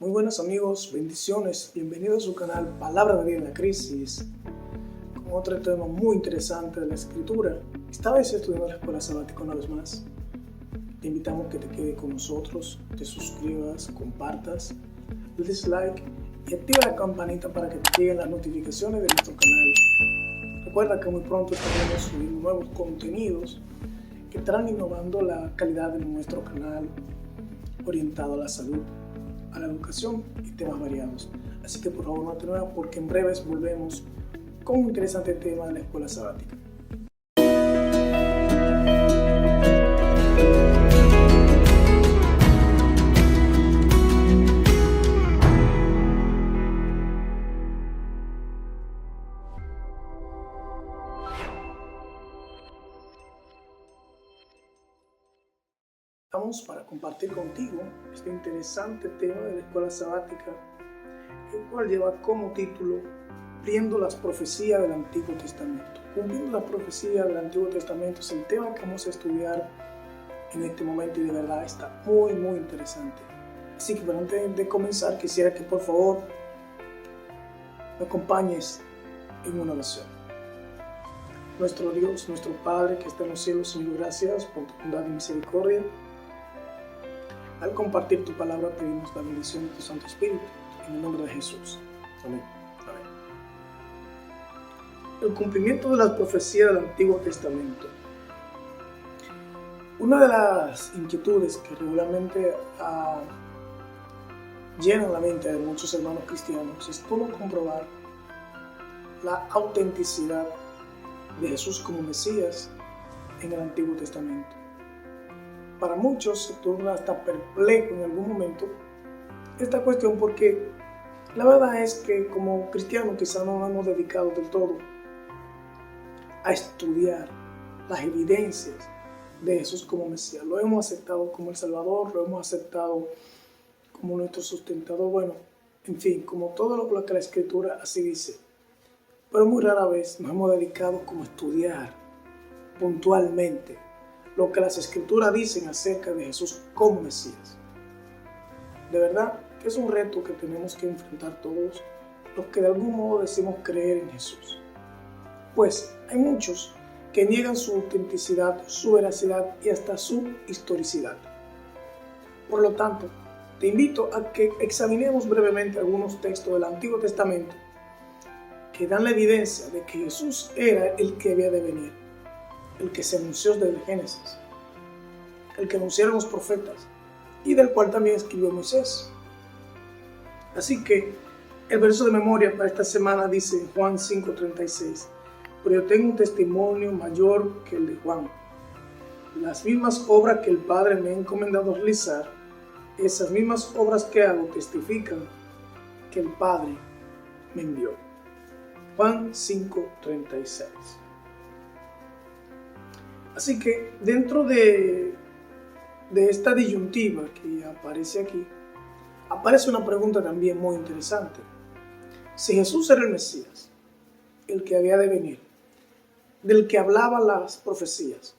Muy buenos amigos, bendiciones, bienvenidos a su canal Palabra de Vida en la Crisis, con otro tema muy interesante de la Escritura. Esta vez estudiando la escuela sabática una vez más. Te invitamos a que te quedes con nosotros, te suscribas, compartas, le des like y activa la campanita para que te lleguen las notificaciones de nuestro canal. Recuerda que muy pronto estaremos subiendo nuevos contenidos que estarán innovando la calidad de nuestro canal orientado a la salud, a la educación y temas variados. Así que por favor no te muevas porque en breves volvemos con un interesante tema de la escuela sabática. Vamos para compartir contigo este interesante tema de la escuela sabática, el cual lleva como título Cumpliendo las profecías del Antiguo Testamento. Cumpliendo las profecías del Antiguo Testamento es el tema que vamos a estudiar en este momento y de verdad está muy interesante. Así que antes de comenzar quisiera que por favor me acompañes en una oración. Nuestro Dios, nuestro Padre que está en los cielos, Señor, gracias por tu bondad y misericordia. Al compartir tu palabra pedimos la bendición de tu Santo Espíritu, en el nombre de Jesús. Amén. Amén. El cumplimiento de las profecías del Antiguo Testamento. Una de las inquietudes que regularmente llenan la mente de muchos hermanos cristianos es cómo comprobar la autenticidad de Jesús como Mesías en el Antiguo Testamento. Para muchos se torna hasta perplejo en algún momento esta cuestión porque la verdad es que como cristianos quizás no nos hemos dedicado del todo a estudiar las evidencias de Jesús como Mesías. Lo hemos aceptado como el Salvador, lo hemos aceptado como nuestro sustentador, bueno, en fin, como todo lo que la Escritura así dice. Pero muy rara vez nos hemos dedicado como a estudiar puntualmente lo que las Escrituras dicen acerca de Jesús como Mesías. De verdad que es un reto que tenemos que enfrentar todos los que de algún modo decimos creer en Jesús. Pues hay muchos que niegan su autenticidad, su veracidad y hasta su historicidad. Por lo tanto, te invito a que examinemos brevemente algunos textos del Antiguo Testamento que dan la evidencia de que Jesús era el que había de venir, el que se anunció desde el Génesis, el que anunciaron los profetas y del cual también escribió Moisés. Así que el verso de memoria para esta semana dice en Juan 5:36: pero yo tengo un testimonio mayor que el de Juan. Las mismas obras que el Padre me ha encomendado realizar, esas mismas obras que hago testifican que el Padre me envió. Juan 5:36. Así que dentro de esta disyuntiva que aparece aquí, aparece una pregunta también muy interesante. Si Jesús era el Mesías, el que había de venir, del que hablaban las profecías,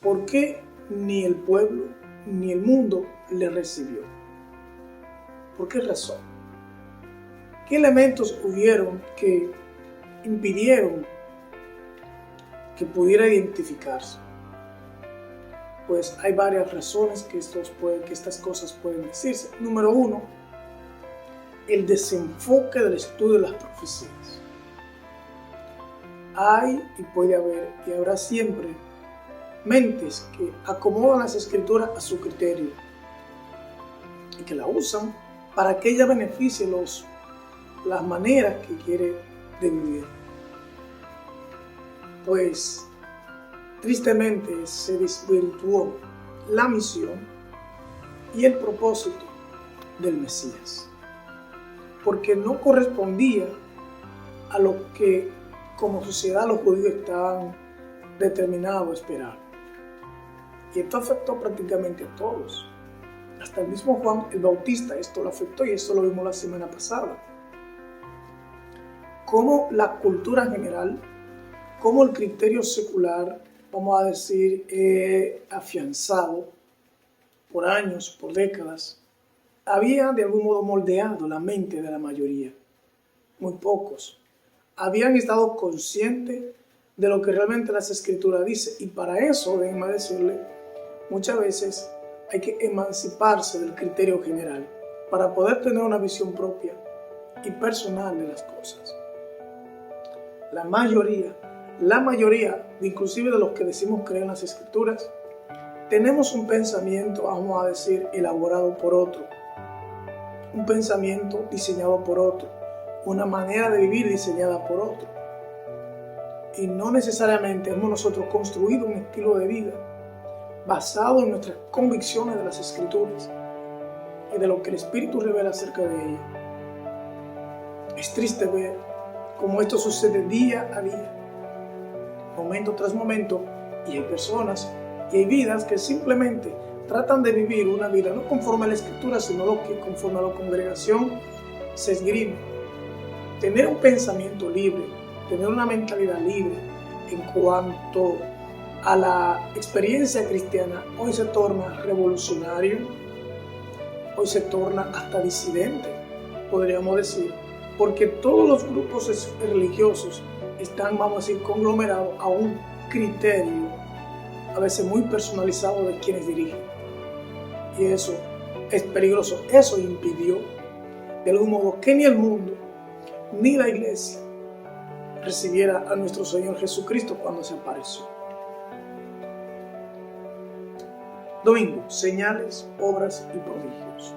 ¿por qué ni el pueblo ni el mundo le recibió? ¿Por qué razón? ¿Qué elementos hubieron que impidieron que pudiera identificarse? Pues hay varias razones que estas cosas pueden decirse. Número uno, el desenfoque del estudio de las profecías. Hay y puede haber y habrá siempre mentes que acomodan las escrituras a su criterio y que la usan para que ella beneficie las maneras que quiere de vivir. Pues tristemente se desvirtuó la misión y el propósito del Mesías, porque no correspondía a lo que como sociedad los judíos estaban determinados a esperar. Y esto afectó prácticamente a todos. Hasta el mismo Juan el Bautista esto lo afectó y esto lo vimos la semana pasada. Cómo la cultura general, cómo el criterio secular, vamos a decir, afianzado por años, por décadas, había de algún modo moldeado la mente de la mayoría. Muy pocos habían estado conscientes de lo que realmente las Escrituras dicen, y para eso, déjenme decirle, muchas veces hay que emanciparse del criterio general para poder tener una visión propia y personal de las cosas. La mayoría, inclusive de los que decimos creer en las Escrituras, tenemos un pensamiento, vamos a decir, elaborado por otro, un pensamiento diseñado por otro, una manera de vivir diseñada por otro. Y no necesariamente hemos nosotros construido un estilo de vida basado en nuestras convicciones de las Escrituras y de lo que el Espíritu revela acerca de ellas. Es triste ver cómo esto sucede día a día, momento tras momento, y hay personas y hay vidas que simplemente tratan de vivir una vida no conforme a la Escritura, sino lo que conforme a la congregación se esgrime. Tener un pensamiento libre, tener una mentalidad libre en cuanto a la experiencia cristiana, hoy se torna revolucionario, hoy se torna hasta disidente, podríamos decir, porque todos los grupos religiosos están, vamos a decir, conglomerados a un criterio, a veces muy personalizado, de quienes dirigen. Y eso es peligroso. Eso impidió, de algún modo, que ni el mundo, ni la iglesia, recibiera a nuestro Señor Jesucristo cuando se apareció. Domingo, señales, obras y prodigios.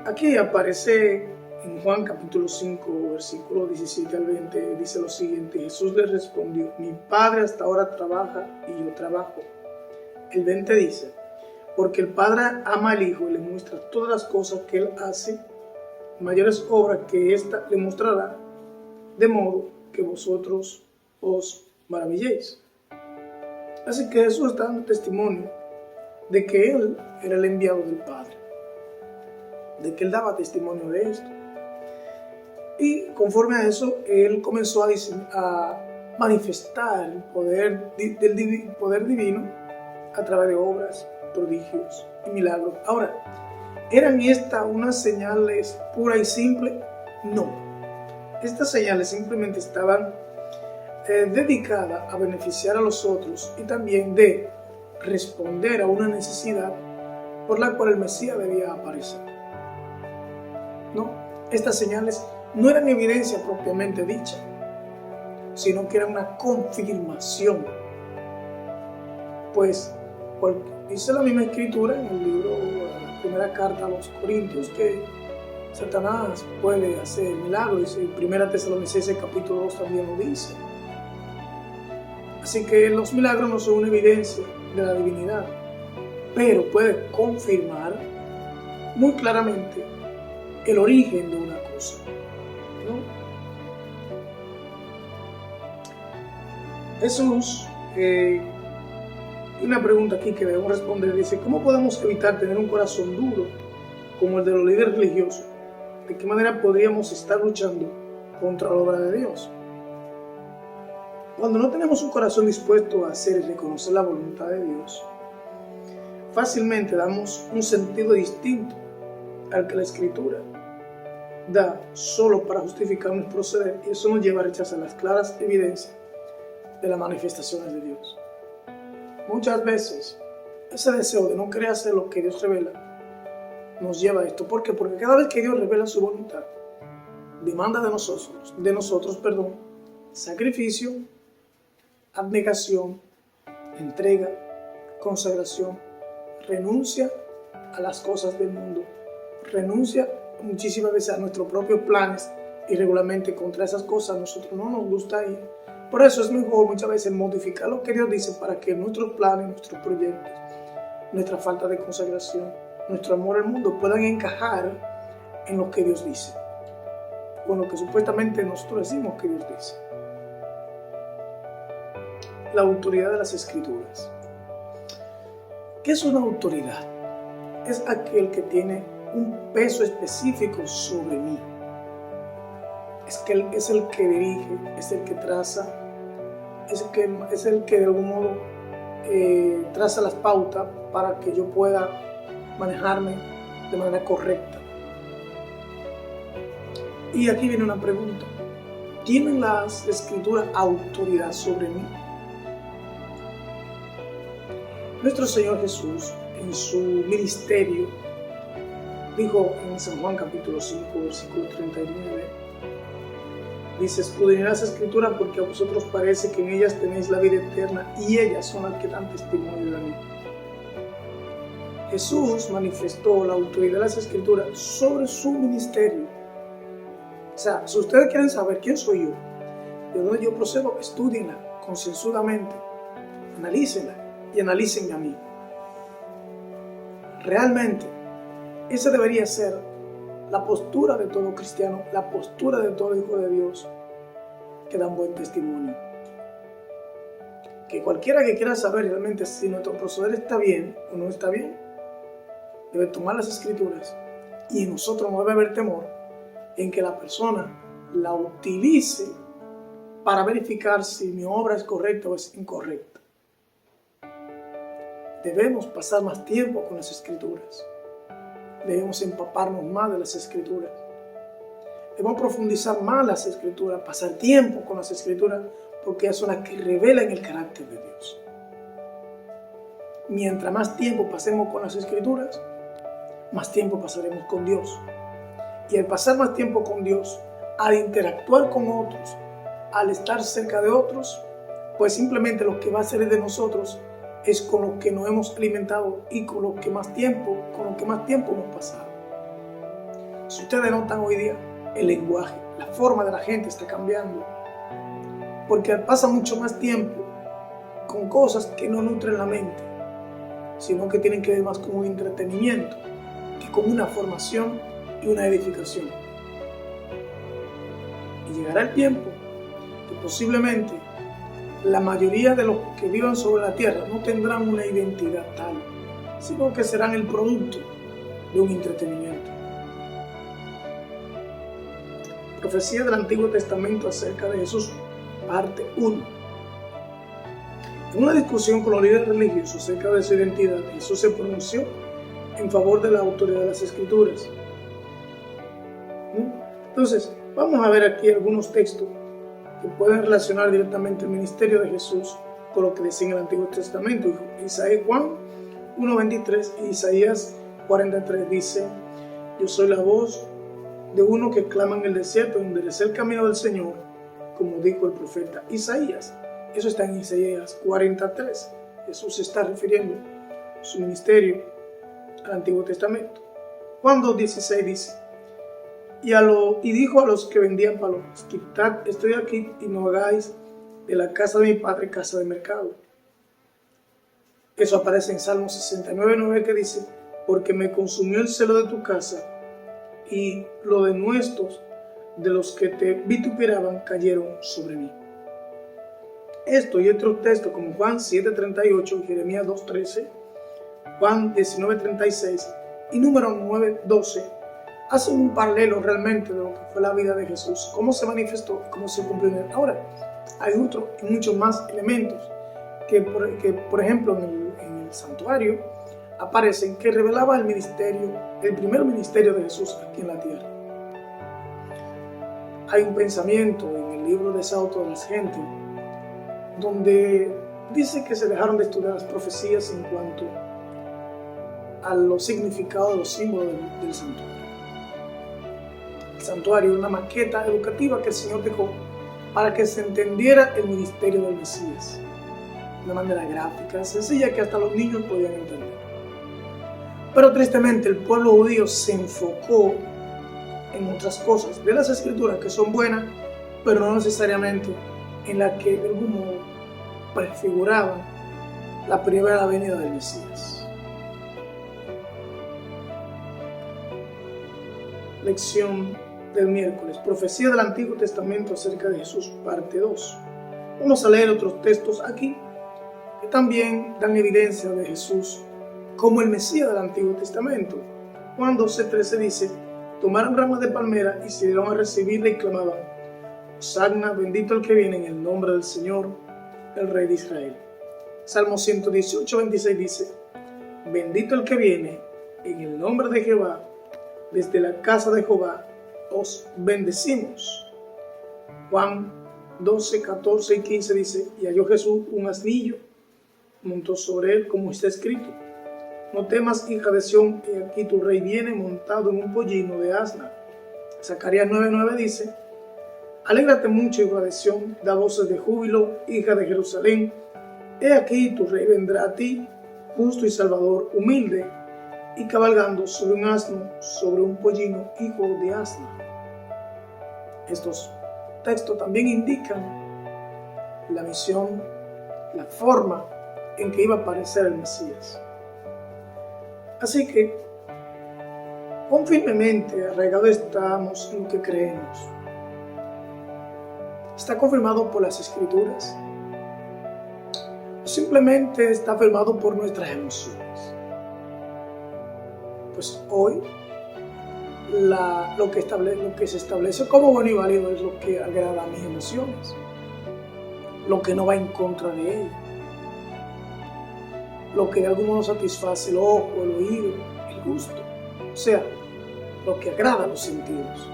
Aquí aparece en Juan capítulo 5, versículo 17 al 20, dice lo siguiente: Jesús le respondió: mi Padre hasta ahora trabaja y yo trabajo. El 20 dice: porque el Padre ama al Hijo y le muestra todas las cosas que Él hace, mayores obras que ésta le mostrará, de modo que vosotros os maravilléis. Así que Jesús está dando testimonio de que Él era el enviado del Padre, de que Él daba testimonio de esto. Y conforme a eso, Él comenzó a manifestar el poder divino a través de obras, prodigios y milagros. Ahora, ¿eran estas unas señales puras y simples? No. Estas señales simplemente estaban dedicadas a beneficiar a los otros y también de responder a una necesidad por la cual el Mesías debía aparecer. No, estas señales no eran evidencia propiamente dicha, sino que era una confirmación. Pues dice la misma Escritura en el libro, la primera carta a los Corintios, que Satanás puede hacer milagros, y en 1 Tesalonicenses capítulo 2 también lo dice. Así que los milagros no son una evidencia de la divinidad, pero puede confirmar muy claramente el origen de una cosa, ¿no? Jesús, una pregunta aquí que debemos responder, dice: ¿cómo podemos evitar tener un corazón duro como el de los líderes religiosos? ¿De qué manera podríamos estar luchando contra la obra de Dios? Cuando no tenemos un corazón dispuesto a hacer y reconocer la voluntad de Dios, fácilmente damos un sentido distinto al que la Escritura da solo para justificar nuestro proceder, y eso nos lleva a rechazar las claras evidencias de las manifestaciones de Dios. Muchas veces ese deseo de no querer hacer lo que Dios revela nos lleva a esto. ¿Por qué? Porque cada vez que Dios revela su voluntad, demanda de nosotros, sacrificio, abnegación, entrega, consagración, renuncia a las cosas del mundo, renuncia muchísimas veces a nuestros propios planes, y regularmente contra esas cosas a nosotros no nos gusta ir. Por eso es mejor muchas veces modificar lo que Dios dice para que nuestros planes, nuestros proyectos, nuestra falta de consagración, nuestro amor al mundo puedan encajar en lo que Dios dice, con lo que supuestamente nosotros decimos que Dios dice. La autoridad de las Escrituras. ¿Qué es una autoridad? Es aquel que tiene un peso específico sobre mí. Es el que dirige, es el que traza, es el que de algún modo traza las pautas para que yo pueda manejarme de manera correcta. Y aquí viene una pregunta. ¿Tienen las Escrituras autoridad sobre mí? Nuestro Señor Jesús, en su ministerio, dijo en San Juan capítulo 5, versículo 39, dice: escudriñad las Escrituras porque a vosotros parece que en ellas tenéis la vida eterna y ellas son las que dan testimonio de mí. Jesús manifestó la autoridad de las Escrituras sobre su ministerio. O sea, si ustedes quieren saber quién soy yo, de dónde yo procedo, estudienla concienzudamente, analícenla y analícenme a mí. Realmente, esa debería ser la postura de todo cristiano, la postura de todo hijo de Dios que dan buen testimonio. Que cualquiera que quiera saber realmente si nuestro proceder está bien o no está bien, debe tomar las Escrituras, y en nosotros no debe haber temor en que la persona la utilice para verificar si mi obra es correcta o es incorrecta. Debemos pasar más tiempo con las Escrituras. Debemos empaparnos más de las Escrituras. Debemos profundizar más las Escrituras, pasar tiempo con las Escrituras, porque ellas son las que revelan el carácter de Dios. Mientras más tiempo pasemos con las Escrituras, más tiempo pasaremos con Dios. Y al pasar más tiempo con Dios, al interactuar con otros, al estar cerca de otros, pues simplemente lo que va a ser de nosotros es con lo que nos hemos alimentado y con lo que más tiempo hemos pasado. Si ustedes notan hoy día, el lenguaje, la forma de la gente está cambiando, porque pasa mucho más tiempo con cosas que no nutren la mente, sino que tienen que ver más con un entretenimiento que con una formación y una edificación. Y llegará el tiempo que posiblemente la mayoría de los que vivan sobre la tierra no tendrán una identidad tal, sino que serán el producto de un entretenimiento. Profecía del Antiguo Testamento acerca de Jesús, parte 1. En una discusión con los líderes religiosos acerca de su identidad, Jesús se pronunció en favor de la autoridad de las Escrituras. Entonces, vamos a ver aquí algunos textos que pueden relacionar directamente el ministerio de Jesús con lo que decía en el Antiguo Testamento. Juan 1:23 y Isaías 43 dice: yo soy la voz de uno que clama en el desierto, endereced el camino del Señor, como dijo el profeta Isaías. Eso está en Isaías 43. Jesús se está refiriendo a su ministerio al Antiguo Testamento. Juan 2:16 dice: y dijo a los que vendían palomas: quitad, estoy aquí, y no hagáis de la casa de mi padre casa de mercado. Eso aparece en Salmo 69:9, que dice: porque me consumió el celo de tu casa, y los denuestos de los que te vituperaban cayeron sobre mí. Esto y otros textos como Juan 7:38, Jeremías 2:13, Juan 19:36 y Números 9:12 hacen un paralelo realmente de lo que fue la vida de Jesús, cómo se manifestó y cómo se cumplió en él. Ahora, hay otros y muchos más elementos que por ejemplo, en el santuario aparecen que revelaba el primer ministerio de Jesús aquí en la tierra. Hay un pensamiento en el libro de Sauto de las Gentes, donde dice que se dejaron de estudiar las profecías en cuanto a los significados de los símbolos del santuario. El santuario es una maqueta educativa que el Señor dejó para que se entendiera el ministerio del Mesías de una manera gráfica, sencilla, que hasta los niños podían entender. Pero tristemente el pueblo judío se enfocó en otras cosas de las Escrituras que son buenas, pero no necesariamente en la que de algún modo prefiguraban la primera venida del Mesías. Lección del miércoles: profecía del Antiguo Testamento acerca de Jesús, parte 2. Vamos a leer otros textos aquí que también dan evidencia de Jesús como el Mesías del Antiguo Testamento. Juan 12:13 dice: tomaron ramas de palmera y se dieron a recibirle y clamaban: Hosanna, bendito el que viene en el nombre del Señor, el Rey de Israel. Salmo 118:26 dice: bendito el que viene en el nombre de Jehová, desde la casa de Jehová, os bendecimos. Juan 12, 14 y 15 dice, y halló Jesús un asnillo, montó sobre él, como está escrito, no temas, hija de Sión, y aquí tu rey viene montado en un pollino de asna. Zacarías 9:9 dice, alégrate mucho, hija de Sión, da voces de júbilo, hija de Jerusalén, he aquí tu rey vendrá a ti, justo y salvador, humilde, y cabalgando sobre un asno, sobre un pollino, hijo de asna. Estos textos también indican la misión, la forma en que iba a aparecer el Mesías. Así que, cuán firmemente arraigados estamos en lo que creemos. ¿Está confirmado por las Escrituras? ¿O simplemente está afirmado por nuestras emociones? Pues hoy, lo que se establece como bueno y válido es lo que agrada a mis emociones, lo que no va en contra de ellas, lo que de algún modo satisface el ojo, el oído, el gusto, o sea, lo que agrada a los sentidos.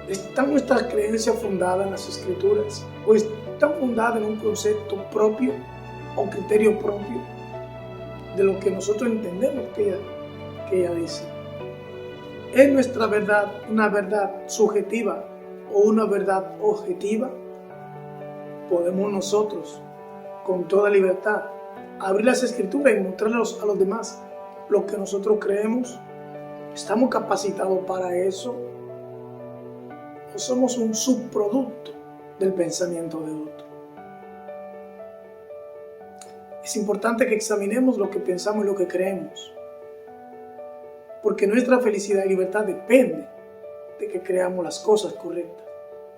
¿Están nuestras creencias fundadas en las Escrituras o están fundadas en un concepto propio o criterio propio de lo que nosotros entendemos que ella dice? ¿Es nuestra verdad una verdad subjetiva o una verdad objetiva? ¿Podemos nosotros, con toda libertad, abrir las Escrituras y mostrarles a los demás lo que nosotros creemos? ¿Estamos capacitados para eso? ¿O somos un subproducto del pensamiento de otro? Es importante que examinemos lo que pensamos y lo que creemos, porque nuestra felicidad y libertad depende de que creamos las cosas correctas,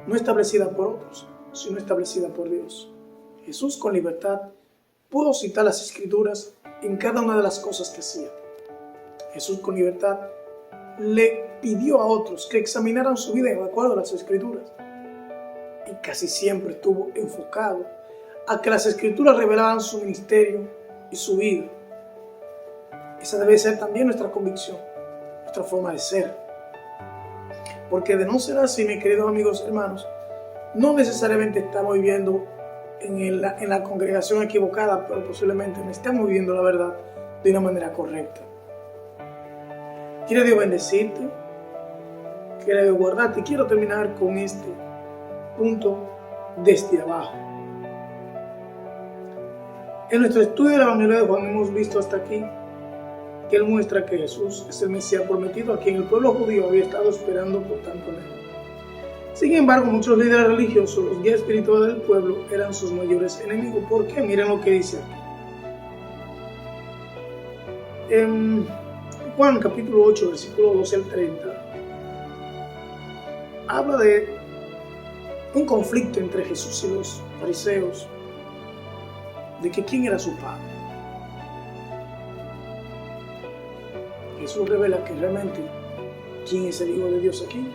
no establecida por otros, sino establecida por Dios. Jesús con libertad pudo citar las Escrituras en cada una de las cosas que hacía. Jesús con libertad le pidió a otros que examinaran su vida de acuerdo a las Escrituras, y casi siempre estuvo enfocado a que las Escrituras revelaban su ministerio y su vida. Esa debe ser también nuestra convicción, nuestra forma de ser. Porque de no ser así, mis queridos amigos hermanos, no necesariamente estamos viviendo en la congregación equivocada, pero posiblemente no estamos viviendo la verdad de una manera correcta. Quiere Dios bendecirte, quiere Dios guardarte, y quiero terminar con este punto desde abajo. En nuestro estudio del Evangelio de Juan hemos visto hasta aquí que él muestra que Jesús es el Mesías prometido a quien el pueblo judío había estado esperando por tanto tiempo. Sin embargo, muchos líderes religiosos, los guías espirituales del pueblo, eran sus mayores enemigos. ¿Por qué? Miren lo que dice aquí. En Juan capítulo 8, versículo 12 al 30, habla de un conflicto entre Jesús y los fariseos, de que quién era su padre. Jesús revela que realmente quién es el Hijo de Dios aquí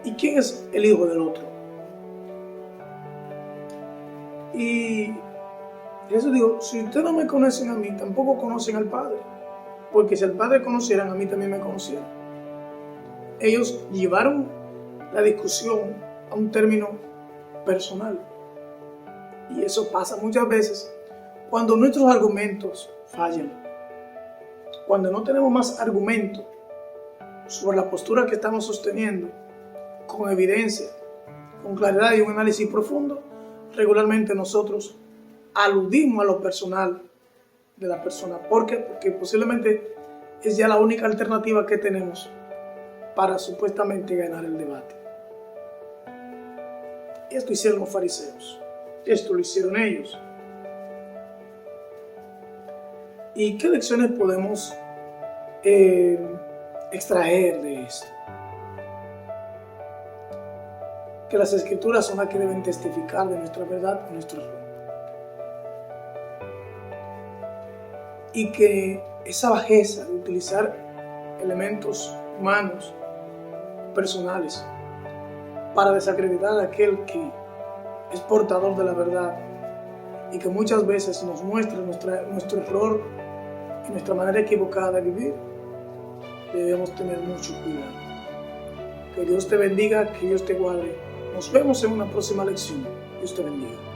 y quién es el hijo del otro. Y Jesús dijo, si ustedes no me conocen a mí, tampoco conocen al Padre, porque si al Padre conocieran, a mí también me conocieran. Ellos llevaron la discusión a un término personal, y eso pasa muchas veces cuando nuestros argumentos fallan, cuando no tenemos más argumentos sobre la postura que estamos sosteniendo, con evidencia, con claridad y un análisis profundo. Regularmente nosotros aludimos a lo personal de la persona. ¿Por qué? Porque posiblemente es ya la única alternativa que tenemos para supuestamente ganar el debate. Esto hicieron los fariseos, esto lo hicieron ellos. ¿Y qué lecciones podemos extraer de esto? Que las Escrituras son las que deben testificar de nuestra verdad o nuestro error. Y que esa bajeza de utilizar elementos humanos, personales, para desacreditar a aquel que es portador de la verdad y que muchas veces nos muestra nuestro error y nuestra manera equivocada de vivir, debemos tener mucho cuidado. Que Dios te bendiga, que Dios te guarde. Nos vemos en una próxima lección. Dios te bendiga.